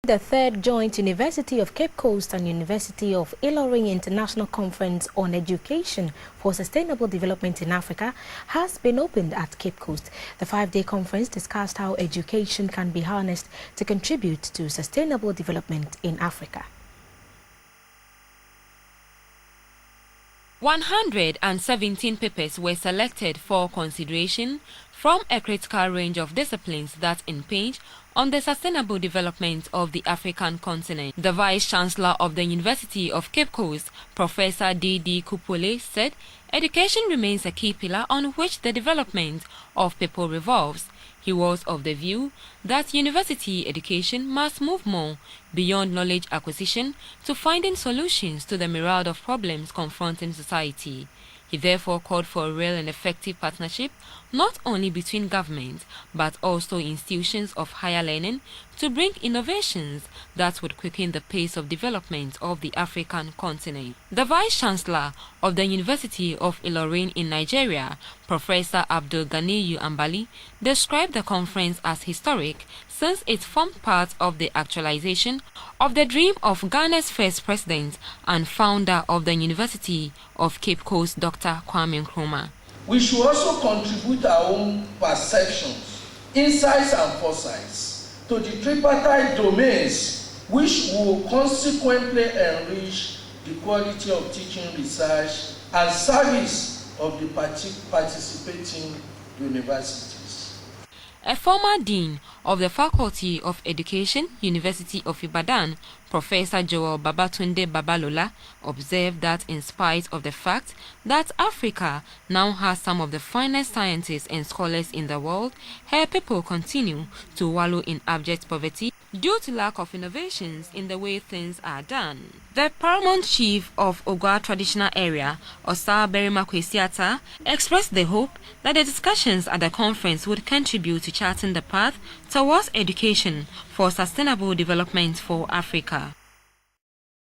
The third joint University of Cape Coast and University of Illorin International Conference on Education for Sustainable Development in Africa has been opened at Cape Coast. The 5-day conference discussed how education can be harnessed to contribute to sustainable development in Africa. 117 papers were selected for consideration from a critical range of disciplines that impinge on the sustainable development of the African continent. The Vice-Chancellor of the University of Cape Coast, Professor D.D. Kupole, said education remains a key pillar on which the development of people revolves. He was of the view that university education must move more beyond knowledge acquisition to finding solutions to the myriad of problems confronting society. He therefore called for a real and effective partnership not only between government but also institutions of higher learning to bring innovations that would quicken the pace of development of the African continent. The Vice-Chancellor of the University of Illorin in Nigeria, Professor Abdul Ganiyu Ambali, described the conference as historic since it formed part of the actualization of the dream of Ghana's first president and founder of the University of Cape Coast, Dr. Kwame Nkrumah. We should also contribute our own perceptions, insights and foresights to the tripartite domains which will consequently enrich the quality of teaching, research and service of the participating universities. A former dean of the Faculty of Education, University of Ibadan, Professor Joel Babatunde Babalola, observed that in spite of the fact that Africa now has some of the finest scientists and scholars in the world, her people continue to wallow in abject poverty due to lack of innovations in the way things are done. The paramount chief of Ogwa traditional area, Osa Berima Kwesiata, expressed the hope that the discussions at the conference would contribute to charting the path towards education for sustainable development for Africa.